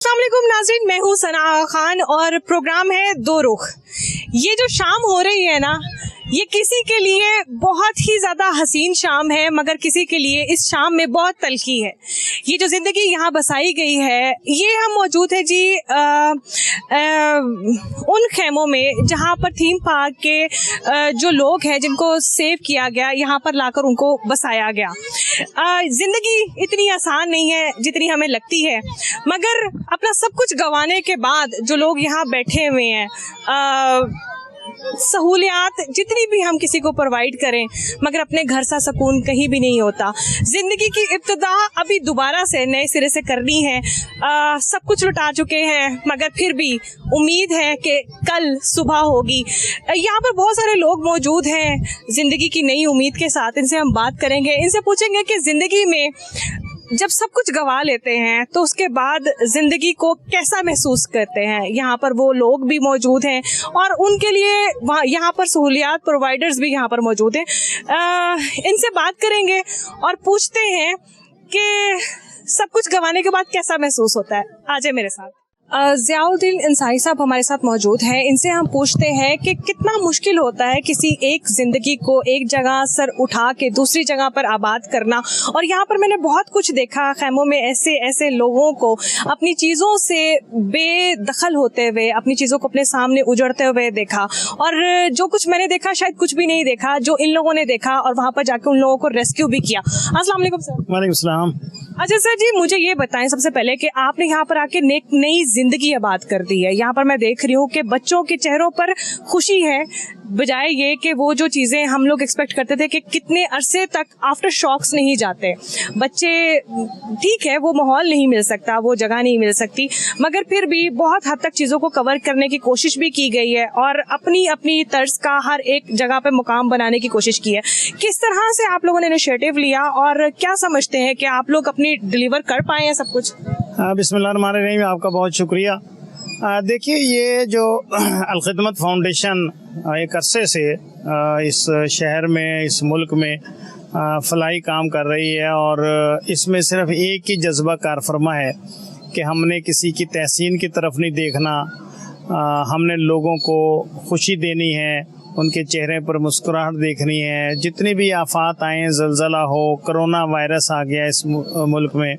अस्सलामुअलैकुम नाज़रीन, मैं हूँ सना खान और प्रोग्राम है दो रुख। ये जो शाम हो रही है ना, ये किसी के लिए बहुत ही ज़्यादा हसीन शाम है, मगर किसी के लिए इस शाम में बहुत तलखी है। ये जो ज़िंदगी यहाँ बसाई गई है, ये हम मौजूद है जी उन खेमों में जहाँ पर थीम पार्क के जो लोग हैं जिनको सेव किया गया, यहाँ पर लाकर उनको बसाया गया। ज़िंदगी इतनी आसान नहीं है जितनी हमें लगती है, मगर अपना सब कुछ गंवाने के बाद जो लोग यहाँ बैठे हुए हैं, सहूलियात जितनी भी हम किसी को प्रोवाइड करें, मगर अपने घर सा सुकून कहीं भी नहीं होता। ज़िंदगी की इब्तिदा अभी दोबारा से नए सिरे से करनी है। सब कुछ लुटा चुके हैं, मगर फिर भी उम्मीद है कि कल सुबह होगी। यहाँ पर बहुत सारे लोग मौजूद हैं ज़िंदगी की नई उम्मीद के साथ। इनसे हम बात करेंगे, इनसे पूछेंगे कि ज़िंदगी में जब सब कुछ गंवा लेते हैं तो उसके बाद ज़िंदगी को कैसा महसूस करते हैं। यहाँ पर वो लोग भी मौजूद हैं और उनके लिए यहाँ पर सहूलियात प्रोवाइडर्स भी यहाँ पर मौजूद हैं। इनसे बात करेंगे और पूछते हैं कि सब कुछ गंवाने के बाद कैसा महसूस होता है। आ जाए मेरे साथ। ज़ियाउद्दीन अंसारी साहब हमारे साथ मौजूद हैं। इनसे हम पूछते हैं कि कितना मुश्किल होता है किसी एक ज़िंदगी को एक जगह सर उठा के दूसरी जगह पर आबाद करना। और यहाँ पर मैंने बहुत कुछ देखा, खैमों में ऐसे ऐसे लोगों को अपनी चीज़ों से बेदखल होते हुए, अपनी चीज़ों को अपने सामने उजड़ते हुए देखा। और जो कुछ मैंने देखा शायद कुछ भी नहीं देखा जो इन लोगों ने देखा, और वहाँ पर जाकर उन लोगों को रेस्क्यू भी किया। अस्सलाम वालेकुम सर। वालेकुम सलाम। अच्छा सर जी, मुझे ये बताएं सबसे पहले कि आपने यहाँ पर आके नई जिंदगी आबाद कर दी है। यहाँ पर मैं देख रही हूँ कि बच्चों के चेहरों पर खुशी है, बजाय ये कि वो जो चीज़ें हम लोग एक्सपेक्ट करते थे कि कितने अरसे तक आफ्टर शॉक्स नहीं जाते बच्चे। ठीक है, वो माहौल नहीं मिल सकता, वो जगह नहीं मिल सकती, मगर फिर भी बहुत हद तक चीज़ों को कवर करने की कोशिश भी की गई है और अपनी अपनी तर्ज का हर एक जगह पे मुकाम बनाने की कोशिश की है। किस तरह से आप लोगों ने इनिशिएटिव लिया और क्या समझते हैं कि आप लोग अपनी डिलीवर कर पाए हैं सब कुछ? बिस्मिल्लाहिर्रहमानिर्रहीम, आपका बहुत शुक्रिया। देखिए, ये जो अल-खिदमत फाउंडेशन एक अरसे से इस शहर में, इस मुल्क में फलाही काम कर रही है और इसमें सिर्फ एक ही जज्बा कारफरमा है कि हमने किसी की तहसीन की तरफ नहीं देखना। हमने लोगों को खुशी देनी है, उनके चेहरे पर मुस्कुराहट देखनी है। जितनी भी आफात आएँ, ज़लज़ला हो, कोरोना वायरस आ गया इस मुल्क में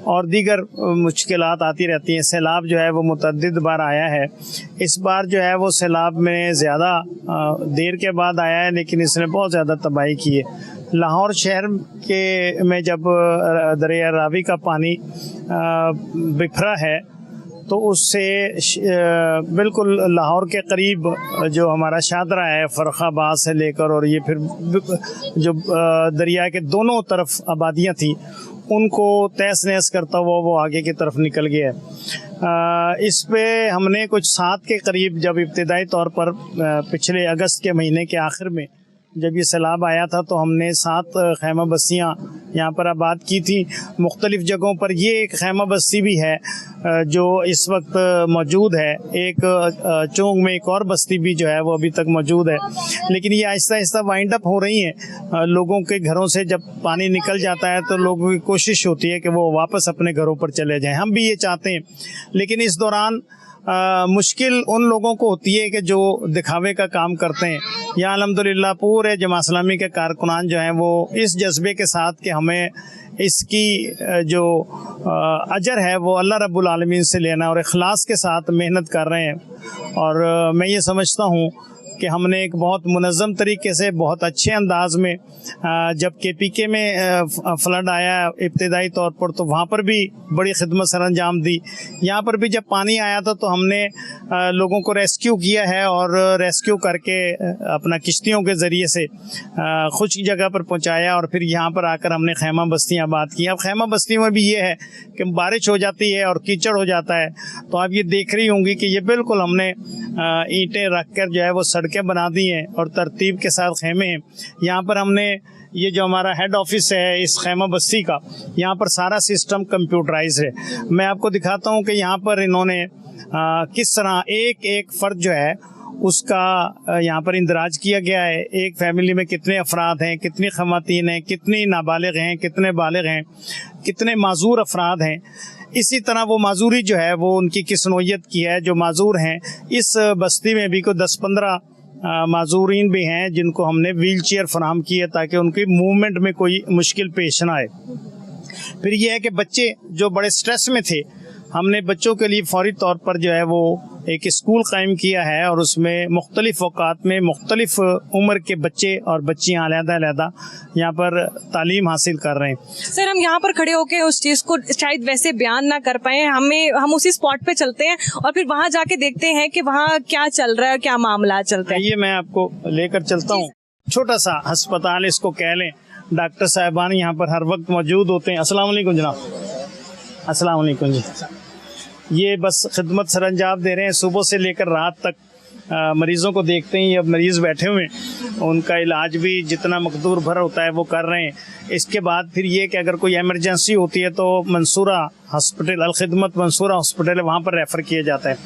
और दीगर मुश्किलात आती रहती हैं। सैलाब जो है वो मुतअद्दिद बार आया है। इस बार जो है वो सैलाब में ज़्यादा देर के बाद आया है, लेकिन इसने बहुत ज़्यादा तबाही की है। लाहौर शहर के में जब दरिया रावी का पानी बिखरा है तो उससे बिल्कुल लाहौर के करीब जो हमारा शादरा है, फ़र्रुखाबाद से लेकर और ये फिर जो दरिया के दोनों तरफ आबादियाँ थी, उनको तहस नहस करता हुआ वो आगे की तरफ निकल गया है। इस पे हमने कुछ 7 के करीब, जब इब्तिदाई तौर पर पिछले अगस्त के महीने के आखिर में जब ये सैलाब आया था तो हमने 7 खैमा बस्तियाँ यहाँ पर आबाद की थी मुख्तलिफ़ जगहों पर। ये एक खैमा बस्ती भी है जो इस वक्त मौजूद है। एक चोंग में एक और बस्ती भी जो है वो अभी तक मौजूद है, लेकिन ये आहिस्ता आहिस्ता वाइंड अप हो रही हैं। लोगों के घरों से जब पानी निकल जाता है तो लोगों की कोशिश होती है कि वो वापस अपने घरों पर चले जाएँ। हम भी ये चाहते हैं, लेकिन इस दौरान मुश्किल उन लोगों को होती है कि जो दिखावे का काम करते हैं। यहाँ अल्हम्दुलिल्लाह पूरे जमात इस्लामी के कारकुनान जो हैं वो इस जज्बे के साथ कि हमें इसकी जो अजर है वो अल्लाह रब्बुल आलमीन से लेना और इखलास के साथ मेहनत कर रहे हैं। और मैं ये समझता हूँ कि हमने एक बहुत मुनज़्ज़म तरीके से, बहुत अच्छे अंदाज में, जब KPK में फ्लड आया इब्तिदाई तौर पर तो वहाँ पर भी बड़ी खिदमत सर अंजाम दी। यहाँ पर भी जब पानी आया था तो हमने लोगों को रेस्क्यू किया है और रेस्क्यू करके अपना किश्तियों के ज़रिए से खुश जगह पर पहुँचाया और फिर यहाँ पर आकर हमने खैमा बस्तियाँ आबाद की। अब खैमा बस्ती में भी ये है कि बारिश हो जाती है और कीचड़ हो जाता है, तो आप ये देख रही होंगी कि ये बिल्कुल हमने ईंटें रख कर जो है वो सड़कें बना दी हैं और तरतीब के साथ खेमे हैं। यहाँ पर हमने ये जो हमारा हेड ऑफिस है इस खैमा बस्ती का, यहाँ पर सारा सिस्टम कंप्यूटराइज है। मैं आपको दिखाता हूँ कि यहाँ पर इन्होंने किस तरह एक एक फ़र्द जो है उसका यहाँ पर इंदराज किया गया है। एक फैमिली में कितने अफराद हैं, कितनी ख़वातीन हैं, कितनी नाबालिग हैं, कितने बालिग हैं, कितने माजूर अफराद हैं। इसी तरह वो माजूरी जो है वो उनकी किस नौयत की है, जो माजूर हैं इस बस्ती में भी कोई 10-15 माजूरीन भी हैं जिनको हमने व्हील चेयर फराहम की है ताकि उनकी मूवमेंट में कोई मुश्किल पेश ना आए। फिर ये है कि बच्चे जो बड़े स्ट्रेस में थे, हमने बच्चों के लिए फौरी तौर पर जो है वो एक स्कूल कायम किया है और उसमें मुख्तलिफ औकात में मुख्तलिफ उम्र के बच्चे और बच्चियाँ अलहदा यहाँ पर तालीम हासिल कर रहे हैं। सर हम यहाँ पर खड़े होकर उस चीज़ को शायद वैसे बयान ना कर पाए, हम उसी स्पॉट पे चलते हैं और फिर वहाँ जाके देखते हैं कि वहाँ क्या चल रहा है, क्या मामला चलता है। ये मैं आपको लेकर चलता हूँ। छोटा सा अस्पताल इसको कह लें, डॉक्टर साहिबान यहाँ पर हर वक्त मौजूद होते हैं। अस्सलाम वालेकुम जनाब। अस्सलाम वालेकुम जी। ये बस खिदमत सरअंजाम दे रहे हैं, सुबह से लेकर रात तक मरीज़ों को देखते हैं। अब मरीज़ बैठे हुए हैं, उनका इलाज भी जितना मकदूर भर होता है वो कर रहे हैं। इसके बाद फिर ये कि अगर कोई इमरजेंसी होती है तो मंसूरा हॉस्पिटल, अल खिदमत मंसूरा हॉस्पिटल है, वहाँ पर रेफ़र किया जाता है।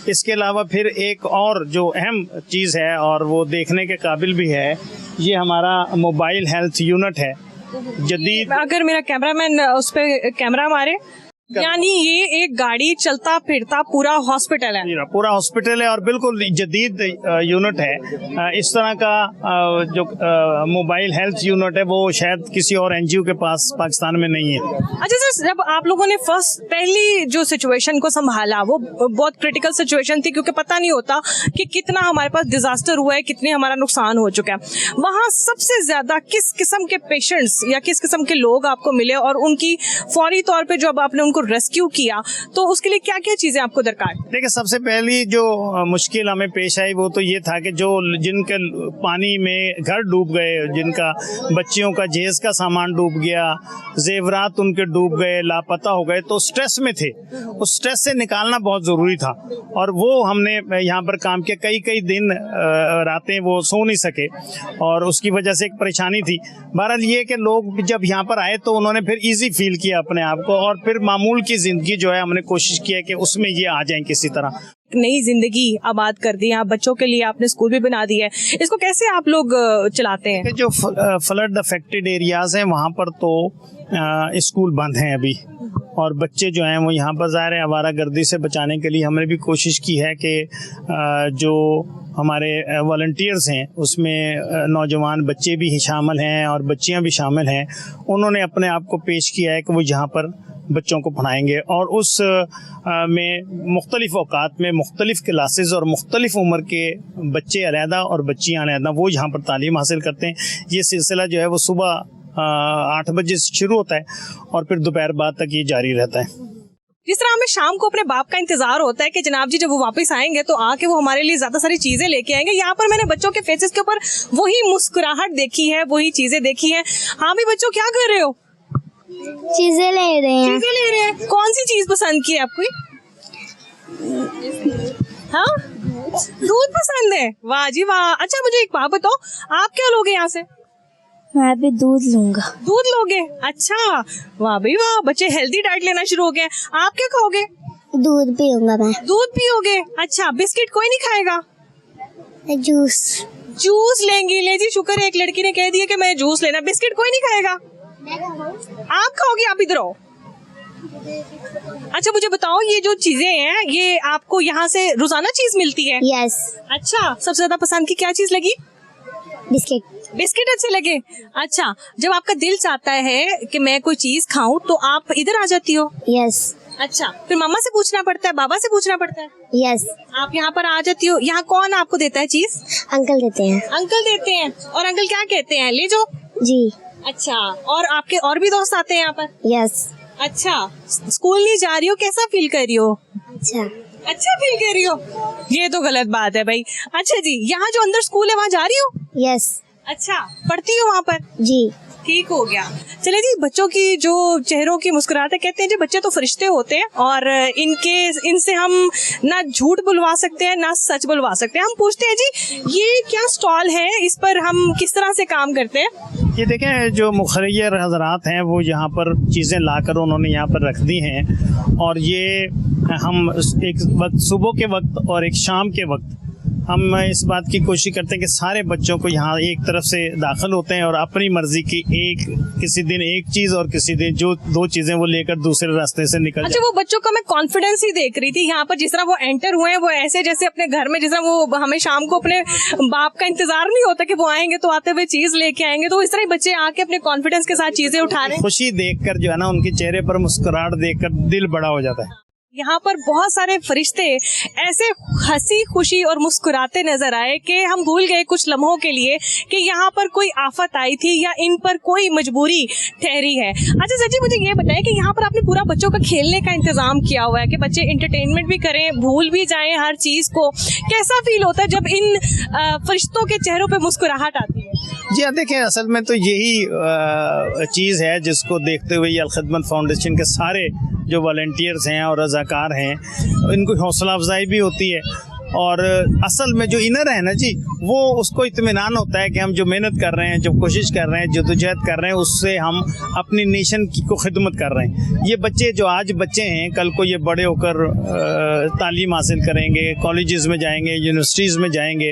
इसके अलावा फिर एक और जो अहम चीज़ है और वो देखने के काबिल भी है, ये हमारा मोबाइल हेल्थ यूनिट है जदीद। अगर मेरा कैमरामैन उस पर कैमरा मारे, यानी ये एक गाड़ी चलता फिरता पूरा हॉस्पिटल है। पूरा हॉस्पिटल है और बिल्कुल जदीद यूनिट है। इस तरह का जो मोबाइल हेल्थ यूनिट है वो शायद किसी और एनजीओ के पास पाकिस्तान में नहीं है। अच्छा सर, जब आप लोगों ने पहली जो सिचुएशन को संभाला वो बहुत क्रिटिकल सिचुएशन थी, क्योंकि पता नहीं होता कि कितना हमारे पास डिजास्टर हुआ है, कितने हमारा नुकसान हो चुका है। वहाँ सबसे ज्यादा किस किस्म के पेशेंट्स या किस किस्म के लोग आपको मिले और उनकी फौरी तौर पर जब आपने को रेस्क्यू किया तो उसके लिए क्या क्या चीजें आपको दरकार? देखिए, सबसे पहली जो मुश्किल हमें पेश आई वो तो ये था कि जो जिनके पानी में घर डूब गए, जिनका बच्चियों का जहेज का सामान डूब गया, जेवरात उनके डूब गए, लापता हो गए, तो स्ट्रेस में थे। उस स्ट्रेस से निकालना बहुत ज़रूरी था और वो हमने यहाँ पर काम किया। कई दिन रातें वो सो नहीं सके और उसकी वजह से एक परेशानी थी। बहरहाल ये कि लोग जब यहाँ पर आए तो उन्होंने फिर ईजी फील किया अपने आप को और फिर मामूल की ज़िंदगी जो है हमने कोशिश किया कि उसमें ये आ जाएं किसी तरह। नई जिंदगी आबाद कर दी, आप बच्चों के लिए आपने स्कूल भी बना दिया है, इसको कैसे आप लोग चलाते हैं? जो फ्लड अफेक्टेड एरियाज हैं वहाँ पर तो स्कूल बंद हैं अभी और बच्चे जो हैं वो यहाँ पर ज़ाहिर है आवारागर्दी से बचाने के लिए हमने भी कोशिश की है कि जो हमारे वॉलंटियर्स हैं उसमें नौजवान बच्चे भी शामिल हैं और बच्चियाँ भी शामिल हैं। उन्होंने अपने आप को पेश किया है कि वो यहाँ पर बच्चों को पढ़ाएंगे और उस में मुख्तलिफ औकात में मुख्तलिफ क्लासेस और मुख्तलिफ उम्र के बच्चे अलहदा और बच्चियाँ अलहदा वो यहाँ पर तालीम हासिल करते हैं। ये सिलसिला जो है वो सुबह 8 बजे से शुरू होता है और फिर दोपहर बाद तक ये जारी रहता है। जिस तरह हमें शाम को अपने बाप का इंतजार होता है कि जनाब जी जब वो वापस आएंगे तो आके वो हमारे लिए ज्यादा सारी चीजें लेके आएंगे, यहाँ पर मैंने बच्चों के फेसेस के ऊपर वही मुस्कुराहट देखी है, वही चीजें देखी है। हाँ भी बच्चों, क्या कर रहे हो? चीजें ले रहे हैं। चीजें ले रहे हैं। कौन सी चीज पसंद की है आपको? हाँ, दूध पसंद है। वाह जी वाह। अच्छा मुझे एक बात बताओ, आप क्या लोगे यहाँ से? मैं भी दूध लूंगा। दूध लोगे? अच्छा, वाह भाई वाह, बच्चे हेल्दी डाइट लेना शुरू हो गए। आप क्या खाओगे? दूध पीऊंगा मैं। दूध पियोगे? अच्छा, बिस्किट कोई नहीं खाएगा? जूस। जूस लेंगी? ले जी, शुक्र है एक लड़की ने कह दिया कि मैं जूस लेना। बिस्किट कोई नहीं खाएगा? आप खाओगे? आप इधर आओ। अच्छा मुझे बताओ, ये जो चीजें हैं ये आपको यहाँ से रोजाना चीज मिलती है? यस। अच्छा, सबसे ज्यादा पसंद की क्या चीज लगी? बिस्किट। बिस्किट अच्छे लगे। अच्छा, जब आपका दिल चाहता है कि मैं कोई चीज खाऊं तो आप इधर आ जाती हो? यस। अच्छा, फिर मम्मा से पूछना पड़ता है, बाबा से पूछना पड़ता है? यस। आप यहाँ पर आ जाती हो। यहाँ कौन आपको देता है चीज? अंकल देते हैं। अंकल देते हैं। और अंकल क्या कहते हैं? ले जाओ। जी। अच्छा, और आपके और भी दोस्त आते हैं यहाँ पर? यस। अच्छा, स्कूल नहीं जा रही हो, कैसा फील कर रही हो? अच्छा फील कर रही हो? ये तो गलत बात है भाई। अच्छा जी, यहाँ जो अंदर स्कूल है वहाँ जा रही हो? यस। अच्छा, पढ़ती हो वहाँ पर? जी। ठीक हो गया। चले जी, बच्चों की जो चेहरों की मुस्कुराहटें, कहते हैं जी बच्चे तो फरिश्ते होते हैं और इनसे हम ना झूठ बुलवा सकते हैं ना सच बुलवा सकते हैं। हम पूछते हैं जी ये क्या स्टॉल है, इस पर हम किस तरह से काम करते हैं? ये देखें, जो मुखर्रिर हजरात हैं वो यहाँ पर चीज़ें लाकर उन्होंने यहाँ पर रख दी हैं और ये हम एक वक्त सुबह के वक्त और एक शाम के वक्त हम इस बात की कोशिश करते हैं कि सारे बच्चों को यहाँ एक तरफ से दाखिल होते हैं और अपनी मर्जी की किसी दिन एक चीज़ और किसी दिन जो दो चीज़ें वो लेकर दूसरे रास्ते से निकल अच्छा, वो बच्चों का मैं कॉन्फिडेंस ही देख रही थी यहाँ पर, जिस तरह वो एंटर हुए हैं वो ऐसे जैसे अपने घर में, जिस तरह वो हमें शाम को अपने बाप का इंतजार नहीं होता कि वो आएंगे तो आते हुए चीज लेके आएंगे, तो इस तरह बच्चे आके अपने कॉन्फिडेंस के साथ चीजें उठा रहे हैं। खुशी देखकर जो है ना, उनके चेहरे पर मुस्कुराहट देखकर दिल बड़ा हो जाता है। यहाँ पर बहुत सारे फरिश्ते ऐसे हंसी खुशी और मुस्कुराते नजर आए कि हम भूल गए कुछ लम्हों के लिए कि यहाँ पर कोई आफत आई थी या इन पर कोई मजबूरी ठहरी है। अच्छा सर जी, मुझे ये बताएं कि यहाँ पर आपने पूरा बच्चों का खेलने का इंतजाम किया हुआ है कि बच्चे इंटरटेनमेंट भी करें, भूल भी जाएं हर चीज को। कैसा फील होता है जब इन फरिश्तों के चेहरों पे मुस्कुराहट आती है? जी हाँ, देखिए असल में तो यही चीज़ है जिसको देखते हुए ये अलखिदमत फाउंडेशन के सारे जो वॉलंटियर्स हैं और रज़ाकार हैं, इनको हौसला अफजाई भी होती है। और असल में जो इनर है ना जी, वो उसको इत्मीनान होता है कि हम जो मेहनत कर रहे हैं, जो कोशिश कर रहे हैं, जद्दोजहद कर रहे हैं, उससे हम अपनी नेशन की को खिदमत कर रहे हैं। ये बच्चे जो आज बच्चे हैं, कल को ये बड़े होकर तालीम हासिल करेंगे, कॉलेजेस में जाएंगे, यूनिवर्सिटीज़ में जाएंगे,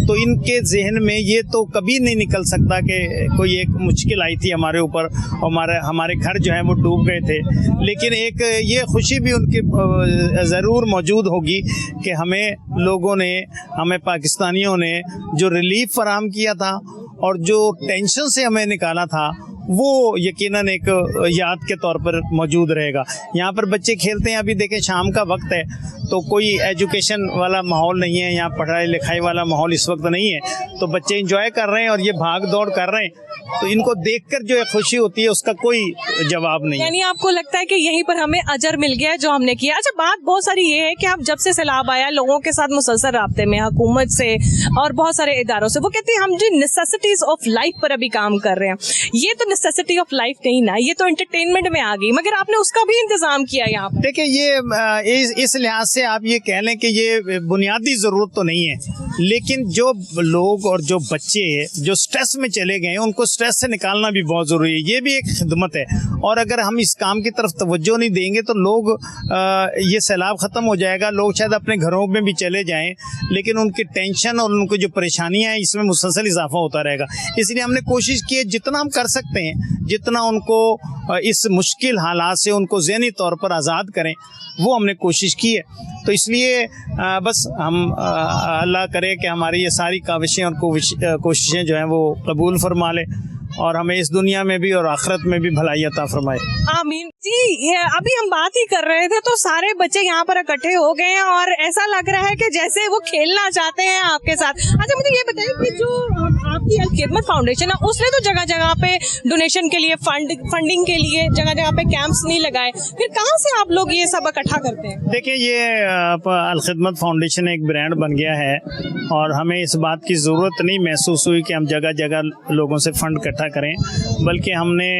तो इनके जहन में ये तो कभी नहीं निकल सकता कि कोई एक मुश्किल आई थी हमारे ऊपर, हमारे घर जो है वो डूब गए थे। लेकिन एक ये खुशी भी उनकी ज़रूर मौजूद होगी कि हमें पाकिस्तानियों ने जो रिलीफ फराहम किया था और जो टेंशन से हमें निकाला था, वो यकीनन एक याद के तौर पर मौजूद रहेगा। यहाँ पर बच्चे खेलते हैं, अभी देखें शाम का वक्त है तो कोई एजुकेशन वाला माहौल नहीं है, यहाँ पढ़ाई लिखाई वाला माहौल इस वक्त नहीं है, तो बच्चे एंजॉय कर रहे हैं और ये भाग दौड़ कर रहे हैं, तो इनको देखकर जो खुशी होती है उसका कोई जवाब नहीं है। यानी आपको लगता है कि यहीं पर हमें अजर मिल गया है जो हमने किया। अच्छा, बात बहुत सारी ये है कि आप जब से सैलाब आया लोगों के साथ मुसलसल राब्ते में, हुकूमत से और बहुत सारे इदारों से, वो कहते हैं हम जो नेसेसिटीज ऑफ लाइफ पर अभी काम कर रहे हैं, ये तो नेसेसिटी ऑफ लाइफ नहीं ना, ये तो एंटरटेनमेंट में आ गई, मगर आपने उसका भी इंतजाम किया यहाँ पर। देखिए ये इस लिहाज से आप ये कह लें कि ये बुनियादी ज़रूरत तो नहीं है, लेकिन जो लोग और जो बच्चे जो स्ट्रेस में चले गए हैं, उनको स्ट्रेस से निकालना भी बहुत ज़रूरी है। ये भी एक खिदमत है, और अगर हम इस काम की तरफ तवज्जो नहीं देंगे तो लोग ये सैलाब ख़त्म हो जाएगा, लोग शायद अपने घरों में भी चले जाएं, लेकिन उनकी टेंशन और उनको जो परेशानियां हैं इसमें मुसलसल इजाफा होता रहेगा। इसलिए हमने कोशिश की है जितना हम कर सकते हैं, जितना उनको इस मुश्किल हालात से उनको ज़हनी तौर पर आज़ाद करें, वो हमने कोशिश की है। तो इसलिए बस हम अल्लाह करे कि हमारी ये सारी काविशें और कोशिशें जो हैं वो कबूल फरमा ले और हमें इस दुनिया में भी और आखिरत में भी भलाई अता फरमाए। आमीन जी। ये अभी हम बात ही कर रहे थे तो सारे बच्चे यहाँ पर इकट्ठे हो गए हैं और ऐसा लग रहा है कि जैसे वो खेलना चाहते हैं आपके साथ। अच्छा, मुझे ये बताइए कि जो आपकी अलखिदमत फाउंडेशन है उसने तो जगह जगह पे डोनेशन के लिए फंडिंग के लिए जगह जगह पे कैंप्स नहीं लगाए, फिर कहाँ से आप लोग ये सब इकट्ठा करते हैं? देखिए, ये अलखिदमत फाउंडेशन एक ब्रांड बन गया है और हमें इस बात की ज़रूरत नहीं महसूस हुई कि हम जगह जगह लोगों से फंड इकट्ठा करें, बल्कि हमने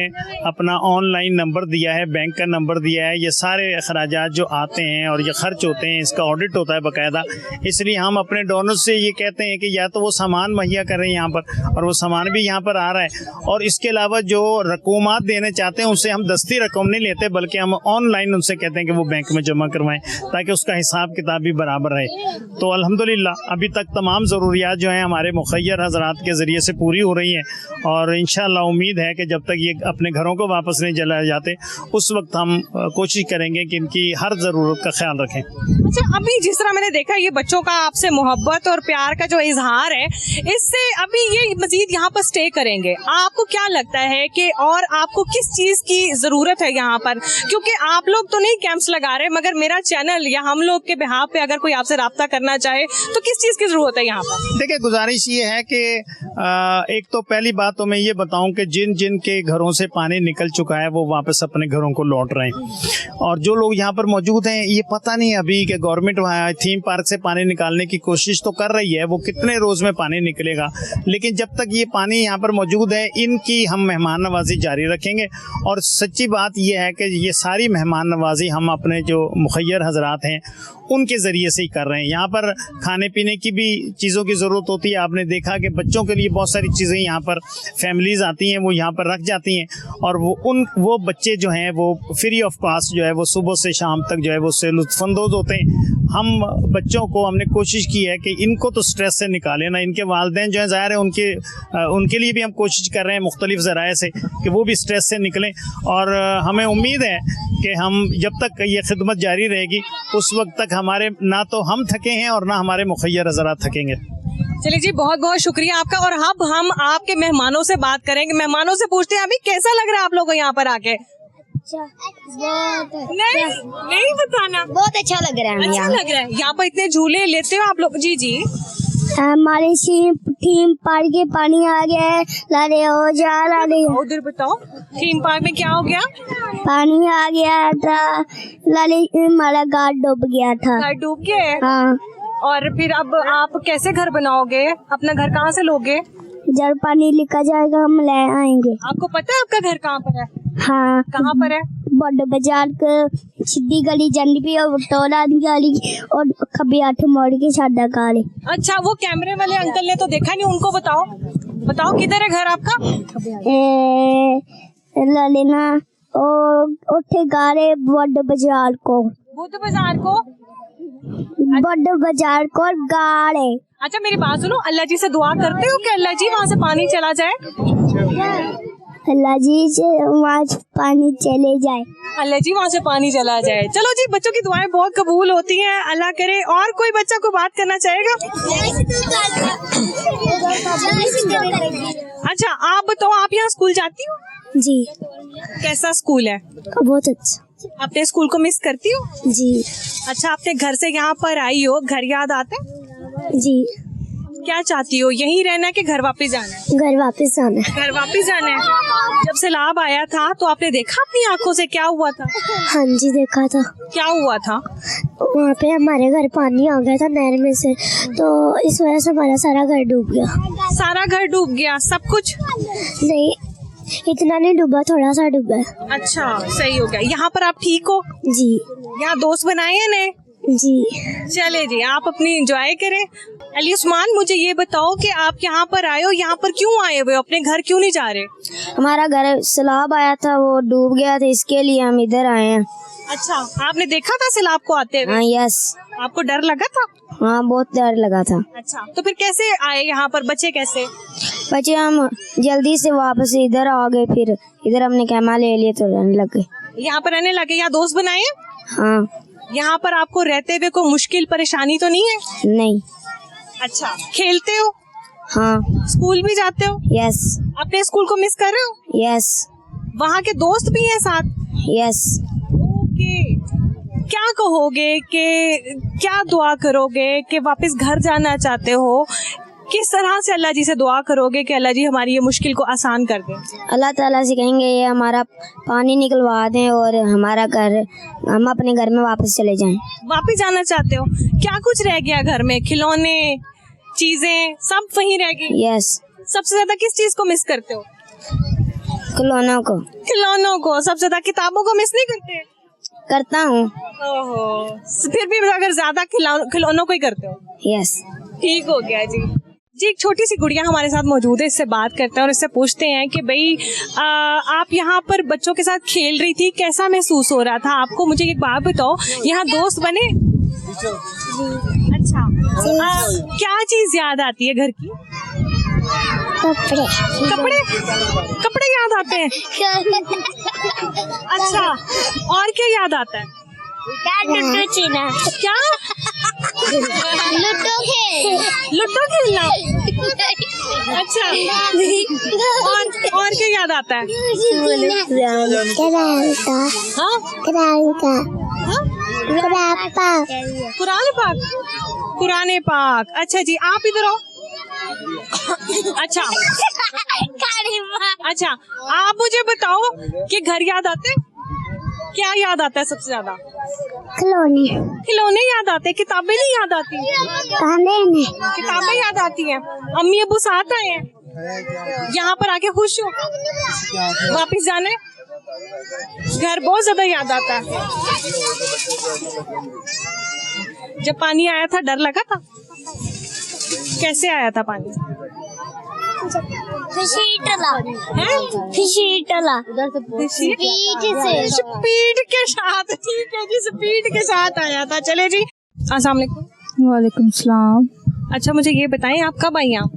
अपना ऑनलाइन नंबर दिया है, बैंक का नंबर दिया है। ये सारे अखराजात जो आते हैं और ये खर्च होते हैं, इसका ऑडिट होता है बाकायदा। इसलिए हम अपने डोनर्स से ये कहते हैं कि या तो वो सामान मुहैया करें यहाँ पर, और वो सामान भी यहाँ पर आ रहा है, और इसके अलावा जो रकूमात देने चाहते हैं उनसे हम दस्ती रकम नहीं लेते, बल्कि हम ऑनलाइन उनसे कहते हैं कि वो बैंक में जमा करवाएं ताकि उसका हिसाब किताब भी बराबर रहे। तो अल्हम्दुलिल्लाह अभी तक तमाम ज़रूरियात जो हैं हमारे मुखय्यर हज़रात के ज़रिए से पूरी हो रही हैं, और इंशाअल्लाह उम्मीद है कि जब तक ये अपने घरों को वापस नहीं चले जाते उस वक्त हम कोशिश करेंगे कि इनकी हर ज़रूरत का ख्याल रखें। अच्छा, अभी जिस तरह मैंने देखा ये बच्चों का आपसे मोहब्बत और प्यार का जो इजहार है, इससे अभी ये मजीद यहाँ पर स्टे करेंगे। आपको क्या लगता है कि और आपको किस चीज़ की ज़रूरत है यहाँ पर? क्योंकि आप लोग तो नहीं कैंप्स लगा रहे, मगर मेरा चैनल या हम लोग के बिहाफ पे अगर कोई आपसे रब्ता करना चाहे तो किस चीज़ की ज़रूरत है यहाँ पर? देखिए, गुजारिश ये है कि एक तो पहली बात तो मैं ये बताऊं कि जिन जिन के घरों से पानी निकल चुका है वो वापस अपने घरों को लौट रहे हैं, और जो लोग यहाँ पर मौजूद हैं ये पता नहीं अभी कि गवर्नमेंट वहाँ थीम पार्क से पानी निकालने की कोशिश तो कर रही है, वो कितने रोज़ में पानी निकलेगा, लेकिन जब तक ये पानी यहाँ पर मौजूद है इनकी हम मेहमान नवाजी जारी रखेंगे। और सच्ची बात यह है कि ये सारी मेहमान नवाजी हम अपने जो मुखय्यर हजरात हैं उनके ज़रिए से ही कर रहे हैं। यहाँ पर खाने पीने की भी चीज़ों की ज़रूरत होती है। आपने देखा कि बच्चों के लिए बहुत सारी चीज़ें यहाँ पर फैमिलीज़ आती हैं, वो यहाँ पर रख जाती हैं और वो बच्चे जो हैं वो फ्री ऑफ कॉस्ट जो है वो सुबह से शाम तक जो है वो उससे लुत्फ़अंदोज़ होते हैं। हम बच्चों को हमने कोशिश की है कि इनको तो स्ट्रेस से निकालें ना, इनके वालिदैन जो हैं ज़ाहिर है उनके लिए भी हम कोशिश कर रहे हैं मुख्तलिफ ज़राए से कि वो भी स्ट्रेस से निकलें। और हमें उम्मीद है कि हम जब तक ये खिदमत जारी रहेगी उस वक्त तक हमारे ना तो हम थके हैं और ना हमारे मुखय्यर हज़रात थकेंगे। चलिए जी, बहुत बहुत शुक्रिया आपका। और अब हम आपके मेहमानों से बात करेंगे, मेहमानों से पूछते हैं अभी कैसा लग रहा है आप लोगों को यहाँ पर आके। नहीं बताना। बहुत अच्छा लग रहा है। अच्छा लग रहा है। यहाँ पर इतने झूले लेते हो आप लोग? जी जी। हमारे थीम पार्क के पानी आ गया है, लाले हो जा लाले। उधर बताओ थीम पार्क में क्या हो गया? पानी आ गया था, लाले हमारा गार्ड डूब गया था। घर डूब गए? हाँ। और फिर अब आप कैसे घर बनाओगे? अपना घर कहाँ से लोगे? जब पानी लिखा जाएगा हम ले आएंगे। आपको पता है आपका घर कहाँ पर है? हाँ। कहाँ पर है? बड़ बाजार के सीधी गली जानी भी और टोला गली और कभी 8 मोड़ के सादा काले। अच्छा, वो कैमरे वाले अंकल ने तो देखा नहीं, उनको बताओ। बताओ किधर है घर आपका? लेना उठे गारे बड़ बाजार को। बुद्ध बाजार को? बड़ बाजार को गाड़े। अच्छा मेरी बात सुनो, अल्लाह जी से दुआ करते हो कि अल्लाह जी वहाँ से पानी चला जाए? अल्लाह जी से वहाँ पानी चले जाए। अल्लाह जी वहाँ से पानी चला जाए। चलो जी, बच्चों की दुआएं बहुत कबूल होती हैं, अल्लाह करे। और कोई बच्चा को बात करना चाहेगा? अच्छा आप बताओ, आप यहाँ स्कूल जाती हो? जी। कैसा स्कूल है? बहुत अच्छा। अपने स्कूल को मिस करती हो? जी। अच्छा, अपने घर से यहाँ पर आई हो, घर याद आता है? जी। क्या चाहती हो, यहीं रहना है कि घर वापस जाना है? घर वापस जाना है। घर वापस जाना है। जब सैलाब आया था तो आपने देखा अपनी आंखों से क्या हुआ था? हाँ जी देखा था। क्या हुआ था? वहाँ पे हमारे घर पानी आ गया था नहर में से, तो इस वजह से हमारा सारा घर डूब गया। सारा घर डूब गया? सब कुछ नहीं, इतना नहीं डूबा, थोड़ा सा डूबा है। अच्छा, सही हो गया। यहाँ पर आप ठीक हो? जी। यहाँ दोस्त बनाए हैं नए? जी। चले जी, आप अपनी एंजॉय करें। अली उस्मान, मुझे ये बताओ कि आप यहाँ पर आए हो, यहाँ पर क्यों आए हुए, अपने घर क्यों नहीं जा रहे? हमारा घर सैलाब आया था, वो डूब गया था, इसके लिए हम इधर आए हैं। अच्छा, आपने देखा था सैलाब को आते हुए? हाँ यस। आपको डर लगा था? हाँ बहुत डर लगा था। अच्छा, तो फिर कैसे आए यहाँ पर, बचे कैसे? बच्चे हम जल्दी से वापस इधर आ गए, फिर इधर हमने कैमरा ले लिए तो रहने लग गए। यहाँ पर रहने लगे? यहाँ दोस्त बनाए? हाँ। यहाँ पर आपको रहते हुए कोई मुश्किल परेशानी तो नहीं है? नहीं। अच्छा, खेलते हो? हाँ। स्कूल भी जाते हो? यस। अपने स्कूल को मिस कर रहे हो? यस। वहाँ के दोस्त भी हैं साथ? यस। ओके। क्या कहोगे कि क्या दुआ करोगे कि वापस घर जाना चाहते हो? किस तरह से अल्लाह जी से दुआ करोगे कि अल्लाह जी हमारी ये मुश्किल को आसान कर दें? अल्लाह ताला से कहेंगे ये हमारा पानी निकलवा दें और हमारा घर, हम अपने घर में वापस चले जाएं। वापस जाना चाहते हो? क्या कुछ रह गया घर में? खिलौने, चीजें सब वहीं रह गई? यस। सबसे ज्यादा किस चीज को मिस करते हो? खिलौनों को। खिलौनों को। सबसे ज्यादा किताबों को मिस नहीं करते? करता हूँ। ओहो, फिर भी अगर ज्यादा खिलौनों को ही करते हो? यस। ठीक हो गया जी। जी, एक छोटी सी गुड़िया हमारे साथ मौजूद है, इससे बात करते हैं और इससे पूछते हैं कि भाई आप यहाँ पर बच्चों के साथ खेल रही थी, कैसा महसूस हो रहा था आपको? मुझे एक बात बताओ, यहाँ दोस्त बने? अच्छा, क्या चीज याद आती है घर की? कपड़े। कपड़े? कपड़े याद आते हैं? अच्छा, और क्या याद आता है? लूडो चीना। क्या? लूडो खेल। लूडो खेलना? अच्छा, और क्या याद आता है? हाँ? कुरान पाक। अच्छा जी, आप इधर आओ। अच्छा अच्छा, आप मुझे बताओ कि घर याद आते हैं? क्या याद आता है सबसे ज्यादा? खिलौने। खिलौने याद आते हैं? किताबें नहीं याद आती? किताबें याद आती हैं। अम्मी अबू साथ आए हैं? यहाँ पर आके खुश हो? वापिस जाने? घर बहुत ज्यादा याद आता है। जब पानी आया था डर लगा था? कैसे आया था पानी? स्पीड के साथ। ठीक है जी, स्पीड के साथ आया था। चले जी, अस्सलाम वालेकुम। वालेकुम सलाम। अच्छा मुझे ये बताएं, आप कब आई यहाँ?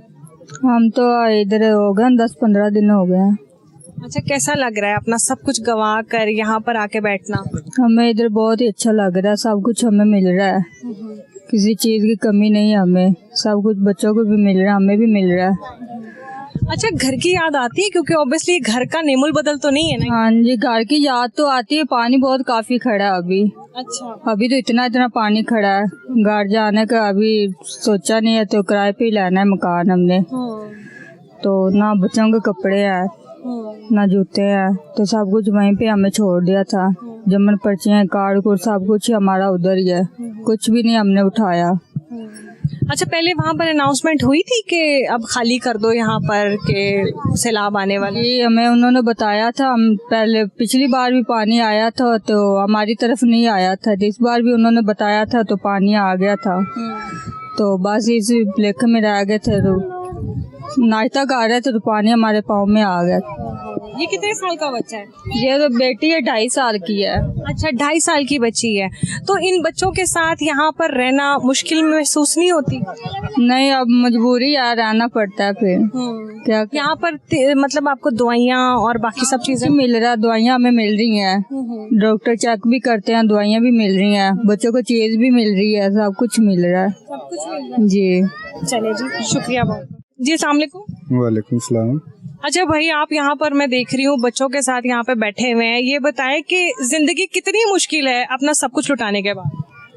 हम तो इधर हो गए 10-15 दिन हो गए हैं। अच्छा, कैसा लग रहा है अपना सब कुछ गवा कर यहाँ पर आके बैठना? हमें इधर बहुत ही अच्छा लग रहा है, सब कुछ हमें मिल रहा है, किसी चीज की कमी नहीं है हमें, सब कुछ बच्चों को भी मिल रहा है, हमें भी मिल रहा है। अच्छा, घर की याद आती है क्योंकि ऑब्वियसली घर का नेमुल बदल तो नहीं है ना? हाँ जी, घर की याद तो आती है। पानी बहुत काफी खड़ा है अभी। अच्छा, अभी तो इतना पानी खड़ा है, घर जाने का अभी सोचा नहीं है, तो किराए पे ही लेना है मकान हमने। तो ना बच्चों के कपड़े हैं ना जूते हैं, तो सब कुछ वहीं पे हमें छोड़ दिया था। जमन पर्चियाँ कार्ड को सब कुछ हमारा उधर ही है, कुछ भी नहीं हमने उठाया। अच्छा, पहले वहाँ पर अनाउंसमेंट हुई थी कि अब खाली कर दो यहाँ पर के सैलाब आने वाले? ये हमें उन्होंने बताया था। हम पहले पिछली बार भी पानी आया था तो हमारी तरफ नहीं आया था, इस बार भी उन्होंने बताया था तो पानी आ गया था। तो बस इस लेखे में रह गए थे, तो नाश्ता खा रहे थे तो पानी हमारे पाँव में आ गया। ये कितने साल का बच्चा है? ये तो बेटी है, 2.5 साल की है। अच्छा, 2.5 साल की बच्ची है। तो इन बच्चों के साथ यहाँ पर रहना मुश्किल महसूस नहीं होती? नहीं, अब मजबूरी है, रहना पड़ता है फिर क्या। यहाँ पर मतलब आपको दवाइयाँ और बाकी सब चीजें मिल रहा है, दवाइयाँ हमें मिल रही हैं, डॉक्टर चेक भी करते हैं, दवाइयाँ भी मिल रही हैं, बच्चों को चीज भी मिल रही है, सब कुछ मिल रहा है। सब कुछ मिल रहा है जी। चले जी, शुक्रिया बहुत जी। अस्सलाम वालेकुम। वालेकुम सलाम। अच्छा भाई, आप यहाँ पर मैं देख रही हूँ बच्चों के साथ यहाँ पे बैठे हुए हैं, ये बताएं कि जिंदगी कितनी मुश्किल है अपना सब कुछ लुटाने के बाद?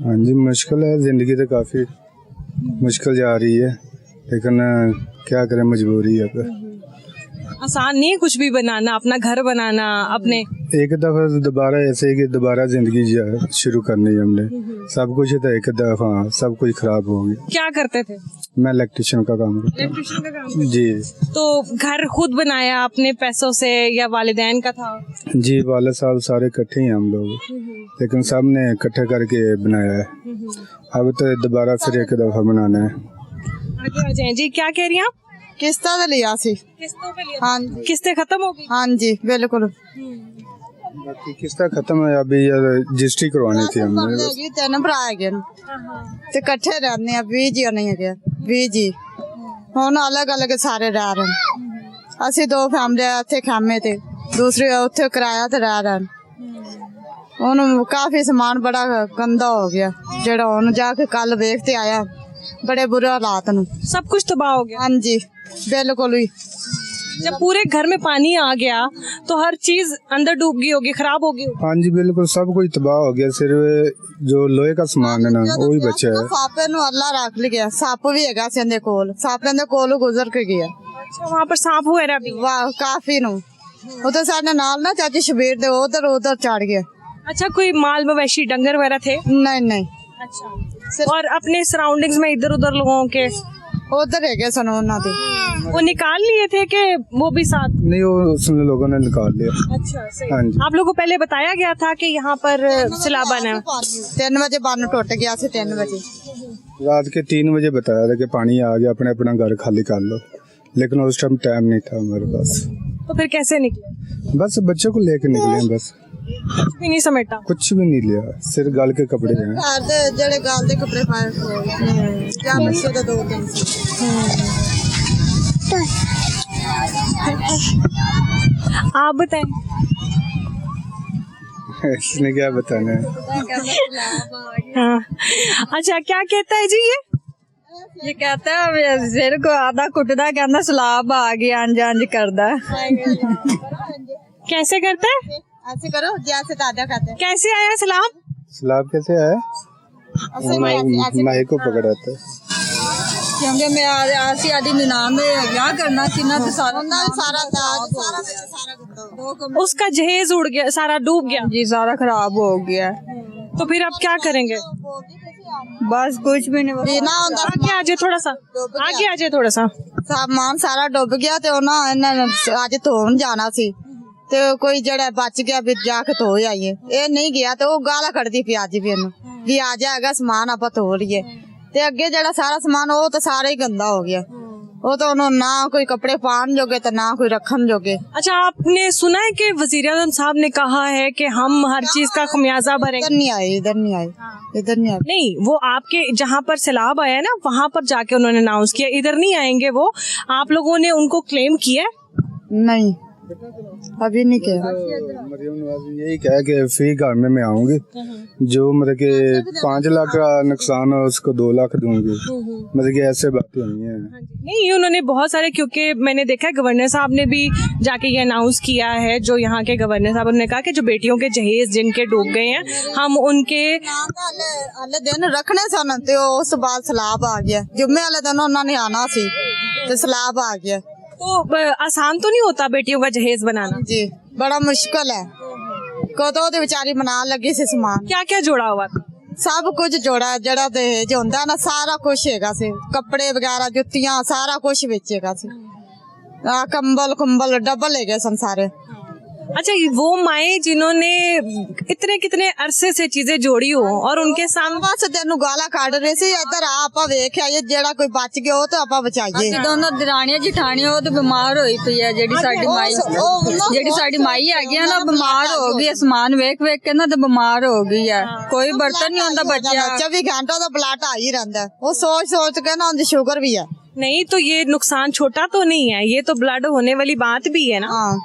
हाँ जी, मुश्किल है, जिंदगी तो काफ़ी मुश्किल जा रही है, लेकिन क्या करें, मजबूरी है। आसान नहीं है कुछ भी बनाना, अपना घर बनाना, अपने एक दफ़ा दोबारा ऐसे ही कि दोबारा जिंदगी शुरू करनी है हमने, सब कुछ तो एक दफ़ा सब कुछ खराब हो गया। क्या करते थे? मैं इलेक्ट्रिशियन का काम करता हूँ। इलेक्ट्रिशियन का काम? जी। तो घर खुद बनाया अपने पैसों से या वालिदैन का था? जी, वाले साहब सारे इकट्ठे ही हैं हम लोग, लेकिन सब ने इकट्ठे करके बनाया है। अब तो दोबारा फिर एक दफ़ा बनाना है। आगे आ जाएं जी। क्या कह रही हैं आप? किस्ता तो लिया सी। किस्तों पे लिया? हाँ, किस्तें खत्म हो गई? हाँ जी बिल्कुल। बाकी किस्ता खत्म है, अभी रजिस्ट्री करवानी थी हमने। 3 भरा है ते इकट्ठे रहने आ, 20 जी नहीं है, 20 जी हुण अलग अलग सारे रह रहे हैं। असी 2 फैमिली इत्थे खामे ते दूसरे उत्थे किराया ते रह रहे हैं। हुण काफी समान बड़ा गंदा हो गया, जेड़ा हुण जाके कल देखते आया, बड़े बुरे हालात न, सब कुछ तबाह हो गया। हाँ जी बिल्कुल ही। जब पूरे घर में पानी आ गया तो हर चीज अंदर डूब गई होगी, खराब हो गई होगी। हाँ जी बिल्कुल, सब कुछ तबाह हो गया, सिर्फ जो लोहे का समान है ना वही बचा है। सापे नु अल्लाह रख लिया, सप भी है सिंधे कोल, सापे दे कोल गुजर के गया। अच्छा, वहाँ पर सांप वगैरह भी? वाह, काफी नु उधर साडे नाल ना चाची शबीर दे उधर चढ़ गया। अच्छा, कोई माल मवेशी डंगर वगैरह थे? नहीं नहीं। अच्छा, और अपने सराउंडिंग्स में इधर उधर लोगों के उधर है गए सन उन्होंने दे। वो निकाल लिए थे कि वो भी साथ? नहीं, वो उसने लोगों ने निकाल लिया। अच्छा, सही। हाँ जी। आप लोगों को पहले बताया गया था कि यहाँ पर सैलाब आना है? 3 बजे बन टूट गया से, 3 बजे रात के 3 बजे बताया था कि पानी आ गया, अपने अपना घर खाली कर लो, लेकिन उस टाइम नहीं था हमारे पास। तो फिर कैसे निकले? बस बच्चों को लेके निकले हैं, बस कुछ भी नहीं समेटा? कुछ भी नहीं लिया, सिर्फ गल के कपड़े हैं। घर दे जेड़े गाल दे कपड़े पाए थे, क्या बच्चे तो 2 दिन से। आप बताएं। इसने क्या बताना है। हाँ। अच्छा, क्या कहता है जी ये कहता है सिर को आधा कुटदा, कहना सलाब आ गया, अंज करदा। कैसे करता है? ऐसे करो जैसे दादा कहते हैं। कैसे आया सलाब? सलाब कैसे आया? माही को पकड़ाता है, क्योंकि मैं आसी आदि निनान में ब्याह करना सी ना, तो सारा उसका जहेज उड़ गया, सारा डूब गया जी, सारा खराब हो गया। तो फिर अब क्या करेंगे? बस कुछ भी नहीं। आगे आ जाए थोड़ा सा, आगे आ जाए थोड़ा सा। ਸਾਮਾਨ ਸਾਰਾ ਡੁੱਬ ਗਿਆ ਤੇ ਉਹਨਾਂ ਇਹਨਾਂ ਨੇ ਅੱਜ ਧੋਣ ਜਾਣਾ ਸੀ ਤੇ ਕੋਈ ਜਿਹੜਾ ਬਚ ਗਿਆ ਵੀ ਜਾ ਕੇ ਧੋ ਆਈਏ। ਇਹ ਨਹੀਂ ਗਿਆ ਤੇ ਉਹ ਗਾਲਾਂ ਕੱਢਦੀ ਪਈ ਅੱਜ ਵੀ ਇਹਨੂੰ ਵੀ ਆ ਜਾਏਗਾ ਸਮਾਨ ਆਪਾਂ ਧੋ ਲਈਏ। ਤੇ ਅੱਗੇ ਜਿਹੜਾ ਸਾਰਾ ਸਮਾਨ ਉਹ ਤਾਂ ਸਾਰਾ ਹੀ ਗੰਦਾ ਹੋ ਗਿਆ। वो तो उन्होंने ना कोई कपड़े पहन जोगे तो ना कोई रखन जोगे। अच्छा, आपने सुना है कि वजीर आज़म साहब ने कहा है कि हम हर चीज का खमियाजा भरेंगे? इधर नहीं आए, इधर नहीं आए, इधर नहीं आए। नहीं, वो आपके जहाँ पर सैलाब आया ना वहाँ पर जाके उन्होंने अनाउंस किया, इधर नहीं आएंगे वो। आप लोगों ने उनको क्लेम किया? नहीं, अभी नहीं किया। मरियम नवाज यही कहा कि फी घर में मैं आऊंगी, जो मतलब कि 5 लाख का नुकसान है उसको 2 लाख दूंगी, मतलब कि ऐसे बातें हुई हैं। नहीं, उन्होंने बहुत सारे, क्योंकि मैंने देखा है गवर्नर साहब ने भी जाके ये अनाउंस किया है, जो यहाँ के गवर्नर साहब, उन्होंने कहा कि जो बेटियों के जहेज जिनके डूब गए हैं हम उनके अगले दिन रखने सन ते उस बाद सैलाब आ गया। जुम्मे वाले दिन उन्होंने आना सी ते सैलाब आ गया। तो आसान तो नहीं होता बेटियों का जहेज बनाना? जी बड़ा मुश्किल है। कदों ते बेचारी बना लगी सी समान। क्या क्या जोड़ा हुआ था? सब कुछ जोड़ा जड़ा दहेज होंदा ना सारा कुछ हैगा सी, कपड़े वगैरह जुत्तियां सारा कुछ विच हैगा सी। कंबल कुंबल डबल है गए सन सारे। अच्छा, वो माए जिन्होंने इतने कितने अरसे से चीजें जोड़ी हो और उनके सामने बस तेन गाला काट रहे सी, इधर आप वेख आइए जेड़ा कोई बच गया हो तो आप बचाइए। दोनों दरानियां जिठानियां वो तो बीमार होई पई है, जेड़ी साडी माई हैगी ना बीमार हो गई, समान वेख वेख के ना तो बीमार हो गई है। कोई बर्तन नहीं होंदा बच्चा 24 घंटा तो ब्लड आ ही रहंदा है। वो सोच सोच के ना उनकी शुगर भी है। नहीं तो ये नुकसान छोटा तो नहीं है, ये तो ब्लड होने वाली बात भी है ना। हाँ,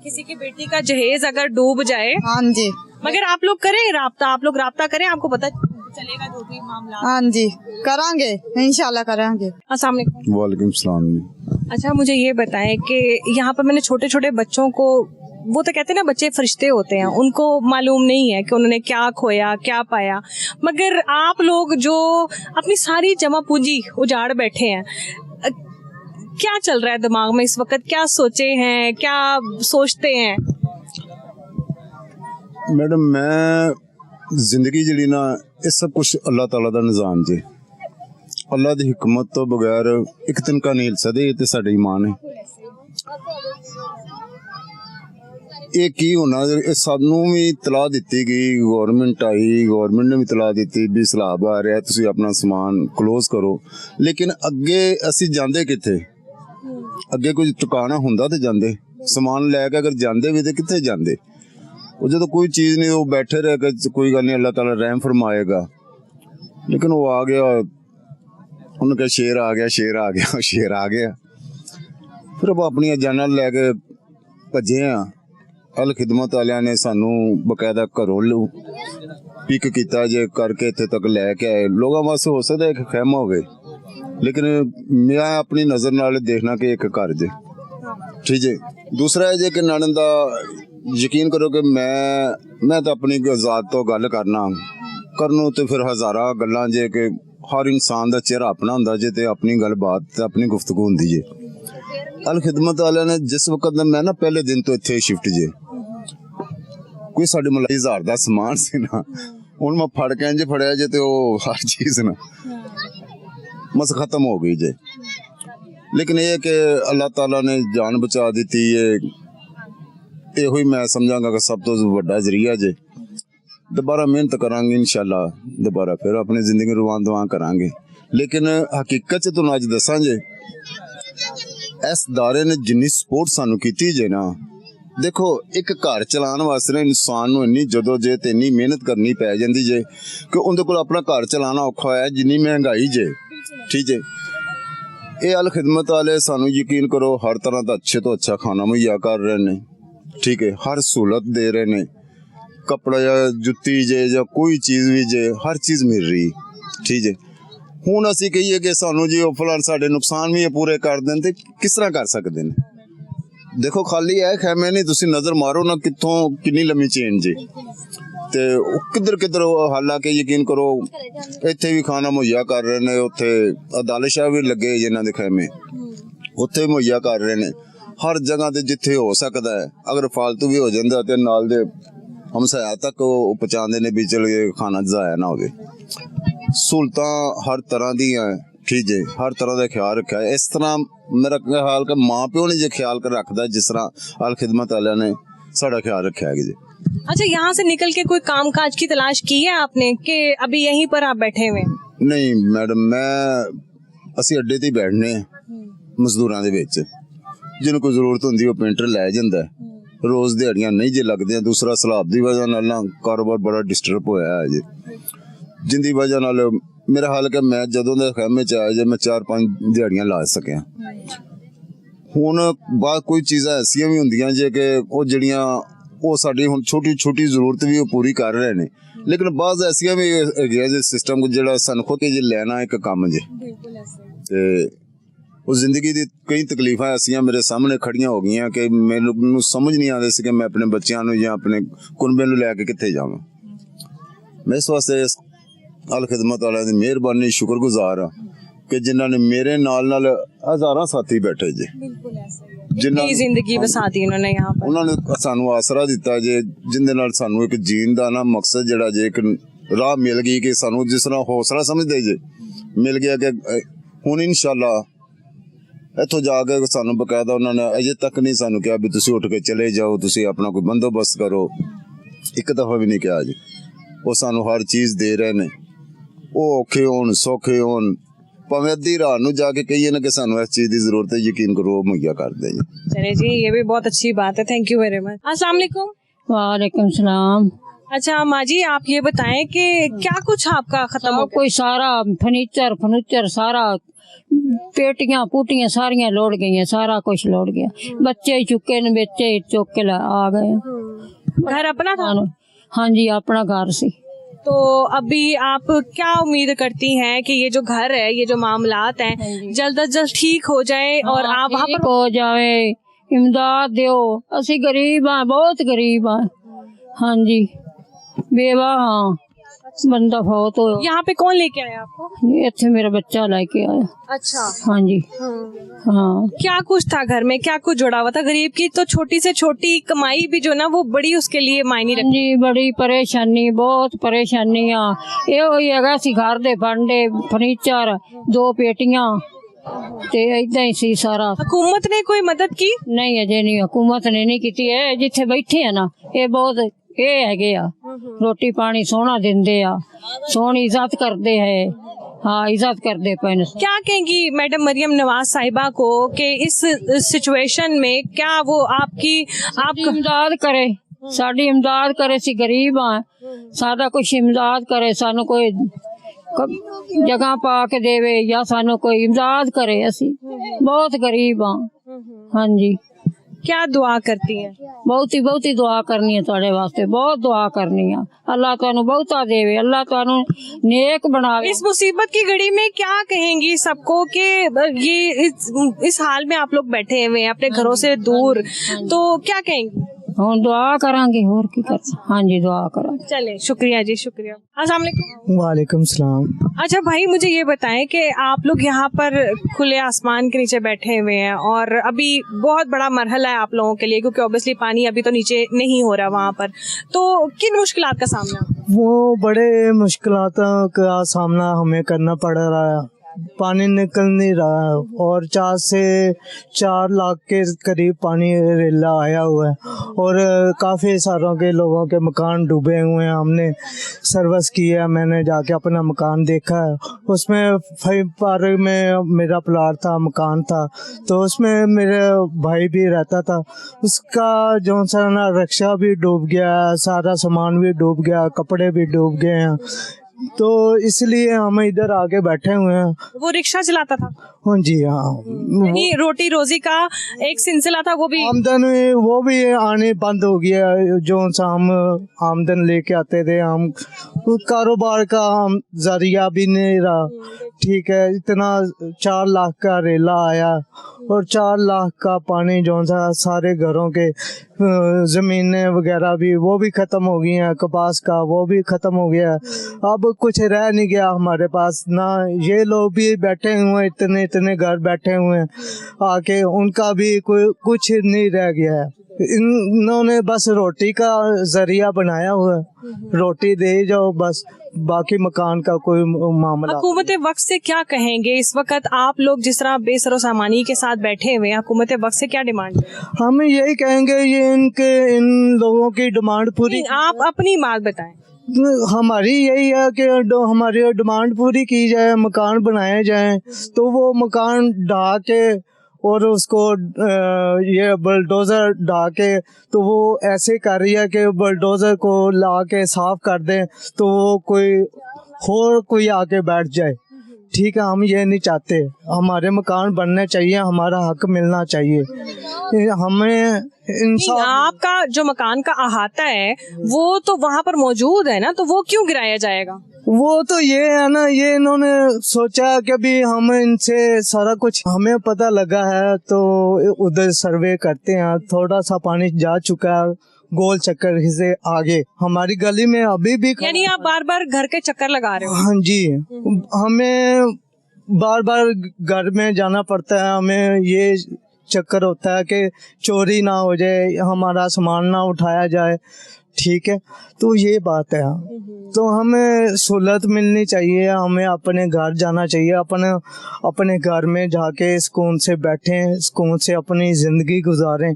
किसी की बेटी का जहेज अगर डूब जाए, हाँ जी, मगर आप लोग करें राब्ता, आप लोग राब्ता करें, आपको पता चलेगा जो भी मामला। हाँ जी करांगे, इंशाल्लाह करांगे। अस्सलाम वालेकुम। वालेकुम सलाम जी। अच्छा, मुझे ये बताएं कि यहाँ पर मैंने छोटे छोटे बच्चों को, वो तो कहते हैं ना बच्चे फरिश्ते होते हैं, उनको मालूम नहीं है कि उन्होंने क्या खोया क्या पाया, मगर आप लोग जो अपनी सारी जमा पूंजी उजाड़ बैठे हैं, क्या चल रहा है दिमाग में इस वक्त? क्या सोचे हैं, क्या सोचते हैं? मैडम मैं जिंदगी जी ना ये सब कुछ अल्लाह ताला दा निज़ाम जे, अल्लाह दी हिकमत तो बगैर एक तिनका नहीं हिल सकदे। ये साडा ईमान है। ये की होना, सानू भी तलाह दी गई, गवर्नमेंट आई, गवर्नमेंट ने भी तलाह दी भी सैलाब आ रहा है, तुसीं अपना समान क्लोज करो। लेकिन अगे असीं जांदे किथे? अगे कोई टुकाना हुंदा ते जांदे, समान लैके अगर जांदे भी ते किथे जांदे? वो जो कोई चीज़ नहीं, वो बैठे रह के कोई गल नहीं, अल्लाह ताला रहम फरमाएगा। लेकिन वो आ गया, उन्होंने कहा शेर आ गया, शेर आ गया, शेर आ गया। फिर अब अपनी जाना लैके भजे हाँ। अल खिदमत वालियां ने सानू बकायदा घरों पिक किया जे करके इत्थे तक लैके आए। लोगों वास्ते हो सकता है एक खैमा होवे, लेकिन मैं अपनी नज़र नाल देखना कि एक घर जे, ठीक है। दूसरा है जे कि नानंदा यकीन करो कि मैं तो अपनी ज़ात तो गल करनों तो फिर हज़ारा गल्लां जे कि हर इंसान का चेहरा अपना हुंदा जे ते अपनी गल बात अपनी गुफ्तगू हुंदी जे। अल खिदमत वाले ने जिस वक्त मैं ना पहले दिन तो इत्थे शिफ्ट जे, कोई साढ़े मतलब 1000 का समान सी ना, हुण मैं फड़ के इंज फड़िया जे ते ओ हर चीज़ ना बस खत्म हो गई जे। लेकिन ये कि अल्लाह ताला ने जान बचा दी ये मैं समझांगा कि सब तो बड़ा जरिया जे। दोबारा मेहनत करांगे इंशाल्लाह, दोबारा फिर अपनी जिंदगी रुआन दुआन करांगे। लेकिन हकीकत तो अज दसा जे इस दारे ने जिन्नी सपोर्ट सानू कीती जे ना, देखो एक घर चलाने वास्ते इंसान नूं इन्नी जदोजहद इन्नी मेहनत करनी पै जांदी जे कि उहदे कोल अपना घर चलाना औखा होया, जिन्नी महंगाई जे, ठीक है। ये अल खिदमत वाले सानू यकीन करो हर तरह का अच्छे तो अच्छा खाना मुहैया कर रहे ने, ठीक है, हर सहूलत दे रहे ने, कपड़ा या जुत्ती जे या कोई चीज़ भी जे, हर चीज़ मिल रही, ठीक है। हुण असीं कहिए कि सानू जी फलान साडे नुकसान भी पूरे कर देन ते किस तरह कर सकते हैं? देखो खाली है खैमे नहीं, तुसीं नज़र मारो ना कित्थों कितनी लम्मी चेन जे, ते किधर किधर हालांकि यकीन करो इत्थे भी खाना मुहैया कर रहे ने, उत्थे अदालत शाह भी लगे जिन्हां दे खैमे उत्थे मुहैया कर रहे ने, हर जगह ते जिथे हो सकता है। अगर फालतू भी हो जाता तो नाल दे हमसाया तक पहुँचाते ने भी चल खाना जाया ना हो। सहूलतां हर तरह दी हैं, ठीक है, हर तरह का ख्याल रखा है। इस तरह मेरा ख्याल कि माँ प्यो ने जो ख्याल कर रखता जिस तरह अल खिदमत वाले ने साड़ा ख्याल रखा है जी। अच्छा, यहाँ से निकल के कोई काम काज की तलाश की है आपने कि अभी यहीं पर आप बैठे हुए हैं? नहीं मैडम, मैं असी अड्डे ते बैठने मजदूरां दे विच जिन्हों कोई जरूरत होंदी वो पेंटर लै जांदा है, रोज दिहाड़ियां नहीं जे लगदियां। दूसरा सलाब दी वजह नाल ना कारोबार बड़ा डिस्टर्ब होया है जी, जिंदी वजह नाल मेरा हाल कि मैं जदों दे खैमे च आया जे मैं 4-5 दिहाड़ियां ला सकिया। हुण बाहर कोई चीज़ां ऐसियां भी होंदियां जे कि वो जड़ियां वो साडी हुण छोटी छोटी जरूरत भी वो पूरी कर रहे ने, लेकिन बाज़ ऐसियां भी है जे सिस्टम जेड़ा सानू खुद के जे लेना एक काम जे ते उस जिंदगी दी कई तकलीफां ऐसियां मेरे सामने खड़ियां हो गईयां कि मैनू समझ नहीं आती सी कि मैं अपने बच्चों नू या अपने कुनबे नू लैके कित्थे जावां। मैं इस वास्ते अल खिदमत वाले दी मेहरबानी शुक्रगुजार हाँ कि जिन्हां ने मेरे नाल नाल हज़ारां साथी बैठे जे, जिन्हां नई जिंदगी बसा दी उन्होंने यहाँ पर। उन्होंने सानू आसरा दिता जे, जिंदे नाल सानू एक जीन दा ना मकसद जेड़ा जे एक राह मिल गई कि सानू जिस तरह हौसला समझदे जे मिल गया कि हुण इंशाअल्लाह इत्थों जाके सानू बकायदा उन्होंने अजे तक नहीं सानू कहा भी तुसीं उठ के चले जाओ, तुसीं अपना कोई बंदोबस्त करो, एक दफा भी नहीं कहा जी। वो सानू हर चीज़ दे रहे ने, वो औखे होन सौखे होन, भावें अद्धी रात नू जाके कहिए ना कि सानू इस चीज़ की जरूरत है, यकीन करो मुहैया कर दे जी। चले जी, ये भी बहुत अच्छी बात है, थैंक यू वेरी मच। अस्सलाम वालेकुम। वालेकुम सलाम। अच्छा माँ जी, आप ये बताएं कि क्या कुछ आपका खत्म हो गया? कोई सारा फर्नीचर सारा पेटियां पुटियां सारियां लोड़ गई, सारा कुछ लोड़ गया। बच्चे चुके न, बच्चे चुक के आ गए। घर अपना था? हाँ जी, अपना घर सी। तो अभी आप क्या उम्मीद करती हैं कि ये जो घर है, ये जो मामलात हैं, जल्द अज जल्द ठीक हो जाए और आप वहाँ पर हो जाए, इमदाद दो। असी गरीब हाँ, बहुत गरीब हाँ। हाँ जी, बेवा हाँ, बंदा फौत हो। यहाँ पे कौन लेके आया आपको? इत्थे मेरा बच्चा लेके आया। अच्छा। हाँ जी। हाँ, क्या कुछ था घर में, क्या कुछ जुड़ा हुआ था? गरीब की तो छोटी से छोटी कमाई भी जो ना वो बड़ी उसके लिए मायने रखती जी, बड़ी परेशानी, बहुत परेशानियां। ये होई है सी घर दे भांडे फर्नीचर 2 पेटियां ते इदा ही सी सारा। हुकूमत ने कोई मदद की? नहीं अजे नहीं, हुकूमत ने नहीं की है। जिथे बैठे है ना ये बहुत ये है आ, रोटी पानी सोहना दिंदे आ, सोहनी इज्जत करते है। हाँ, इज्जत करते पे। क्या कहेंगी मैडम मरियम नवाज साहिबा को कि इस सिचुएशन में क्या वो आपकी इमदाद करे, साडी इमदाद करे। सी गरीब हाँ, सादा कुछ इमदाद करे, सानू कोई जगह पा के देवे या सानू कोई इमदाद करे। असी बहुत गरीब हाँ। हाँ जी, क्या दुआ करती हैं? बहुत ही दुआ करनी है तुहाडे वास्ते, बहुत दुआ करनी है। अल्लाह तुहानू बहुता देवे, अल्लाह तुहानू नेक बनावे। इस मुसीबत की घड़ी में क्या कहेंगी सबको कि ये इस हाल में आप लोग बैठे हुए हैं अपने घरों से दूर, तो क्या कहेंगी? हाँ, दुआ करांगे और की करना। हाँ जी, दुआ करांगे। चले, शुक्रिया जी, शुक्रिया। अस्सलाम वालेकुम। वालेकुम सलाम। अच्छा भाई, मुझे ये बताएं कि आप लोग यहाँ पर खुले आसमान के नीचे बैठे हुए हैं और अभी बहुत बड़ा मरहला है आप लोगों के लिए, क्योंकि ऑब्वियसली पानी अभी तो नीचे नहीं हो रहा वहाँ पर, तो किन मुश्किलात का सामना? वो बड़े मुश्किलातों का सामना हमें करना पड़ रहा है। पानी निकल नहीं रहा है और 4 से 4 लाख के करीब पानी रेला आया हुआ है और काफ़ी सारों के लोगों के मकान डूबे हुए हैं। हमने सर्विस की है, मैंने जाके अपना मकान देखा है। उसमें 5 पार में मेरा प्लाट था, मकान था, तो उसमें मेरे भाई भी रहता था। उसका जो सा ना रिक्शा भी डूब गया, सारा सामान भी डूब गया, कपड़े भी डूब गए हैं, तो इसलिए हम इधर आके बैठे हुए हैं। वो रिक्शा चलाता था? हाँ जी, हाँ। यानी रोटी रोजी का एक सिलसिला था, वो भी आमदन वो भी आने बंद हो गया। जो सा हम आमदन लेके आते थे, हम कारोबार का जरिया भी नहीं रहा। ठीक है, इतना 4 लाख का रेला आया और 4 लाख का पानी जो सा सारे घरों के ज़मीनें वगैरह भी वो भी ख़त्म हो गई हैं, कपास का वो भी ख़त्म हो गया। अब कुछ रह नहीं गया हमारे पास ना। ये लोग भी बैठे हुए हैं, इतने घर बैठे हुए हैं आके, उनका भी कोई कुछ नहीं रह गया है। इन्होंने बस रोटी का जरिया बनाया हुआ है, रोटी दे जाओ बस, बाकी मकान का कोई मामला। हुकूमत वक्त से क्या कहेंगे इस वक्त आप लोग जिस तरह बेसरो सामानी के साथ बैठे हुए हैं, हुकूमत वक्त से क्या डिमांड? हम यही कहेंगे ये इन लोगों की डिमांड पूरी, आप अपनी बात बताएं। हमारी यही है कि हमारी डिमांड पूरी की जाए, मकान बनाए जाएं। तो वो मकान ढा के और उसको ये बुलडोज़र ढा के, तो वो ऐसे कर रही है कि बुलडोज़र को ला के साफ कर दें तो वो कोई आके बैठ जाए। ठीक है, हम ये नहीं चाहते, हमारे मकान बनने चाहिए, हमारा हक मिलना चाहिए हमें। आपका जो मकान का अहाता है वो तो वहाँ पर मौजूद है ना, तो वो क्यों गिराया जाएगा? वो तो ये है ना, ये इन्होंने सोचा कि अभी हम इनसे सारा कुछ हमें पता लगा है तो उधर सर्वे करते हैं। थोड़ा सा पानी जा चुका है गोल चक्कर से आगे हमारी गली में अभी भी। यानी आप बार बार घर के चक्कर लगा रहे हो? हाँ जी, हमें बार बार घर में जाना पड़ता है, हमें ये चक्कर होता है कि चोरी ना हो जाए, हमारा सामान ना उठाया जाए। ठीक है, तो ये बात है। तो हमें सहूलत मिलनी चाहिए, हमें अपने घर जाना चाहिए, अपने घर में जाके सुकून से बैठें, सुकून से अपनी ज़िंदगी गुजारें,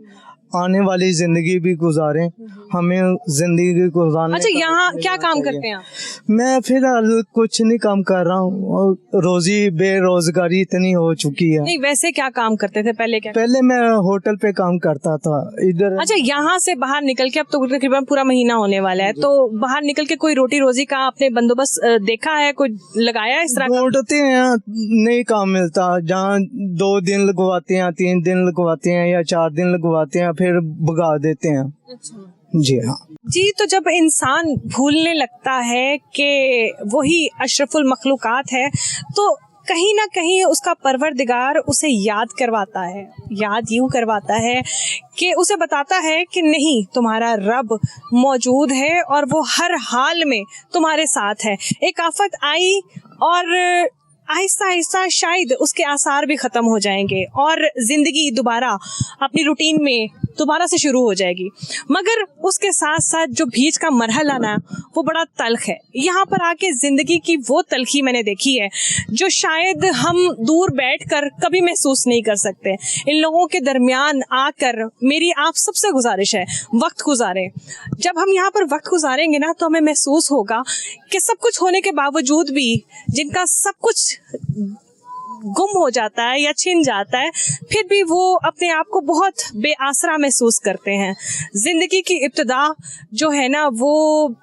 आने वाली ज़िंदगी भी गुजारें। हमें ज़िंदगी गुजारने। अच्छा, यहाँ क्या काम करते हैं आप? मैं फिलहाल कुछ नहीं काम कर रहा हूँ, रोजी बेरोजगारी इतनी हो चुकी है। नहीं, वैसे क्या काम करते थे पहले? पहले मैं होटल पे काम करता था इधर। अच्छा, यहाँ से बाहर निकल के अब तो तकरीबन पूरा महीना होने वाला है, तो बाहर निकल के कोई रोटी रोजी का आपने बंदोबस्त देखा है, कोई लगाया इस तरह? ढूंढते हैं, नहीं काम मिलता। जहाँ 2 दिन लगवाते हैं, 3 दिन लगवाते हैं या 4 दिन लगवाते हैं, फिर भगा देते हैं। अच्छा। जी हाँ जी, तो जब इंसान भूलने लगता है कि वही अशरफुल मखलूकात है, तो कहीं ना कहीं उसका परवरदिगार उसे याद करवाता है, याद यूं करवाता है कि उसे बताता है कि नहीं, तुम्हारा रब मौजूद है और वो हर हाल में तुम्हारे साथ है। एक आफत आई और आहिस्ता आहिस्ता शायद उसके आसार भी ख़त्म हो जाएंगे और ज़िंदगी दोबारा अपनी रूटीन में दोबारा से शुरू हो जाएगी, मगर उसके साथ साथ जो बीच का मरहला ना वो बड़ा तल्ख है। यहाँ पर आके ज़िंदगी की वो तलखी मैंने देखी है जो शायद हम दूर बैठकर कभी महसूस नहीं कर सकते। इन लोगों के दरमियान आकर मेरी आप सबसे गुजारिश है, वक्त गुजारें। जब हम यहाँ पर वक्त गुजारेंगे ना, तो हमें महसूस होगा कि सब कुछ होने के बावजूद भी जिनका सब कुछ गुम हो जाता है या छिन जाता है, फिर भी वो अपने आप को बहुत बेआसरा महसूस करते हैं। जिंदगी की इब्तिदा जो है ना, वो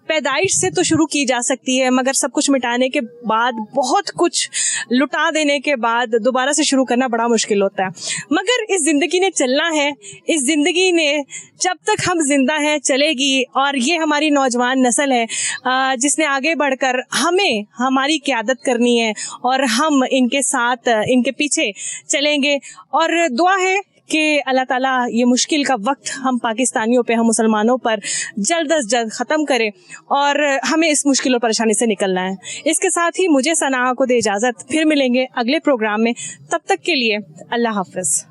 पैदाइश से तो शुरू की जा सकती है, मगर सब कुछ मिटाने के बाद, बहुत कुछ लुटा देने के बाद दोबारा से शुरू करना बड़ा मुश्किल होता है। मगर इस ज़िंदगी ने चलना है, इस ज़िंदगी ने जब तक हम जिंदा हैं चलेगी, और ये हमारी नौजवान नस्ल है जिसने आगे बढ़कर हमें हमारी क़यादत करनी है और हम इनके साथ, इनके पीछे चलेंगे। और दुआ है कि अल्लाह ताला ये मुश्किल का वक्त हम पाकिस्तानियों पे, हम मुसलमानों पर जल्द अज जल्द ख़त्म करे और हमें इस मुश्किल और परेशानी से निकलना है। इसके साथ ही मुझे सना को दे इजाज़त, फिर मिलेंगे अगले प्रोग्राम में। तब तक के लिए अल्लाह हाफ़िज़।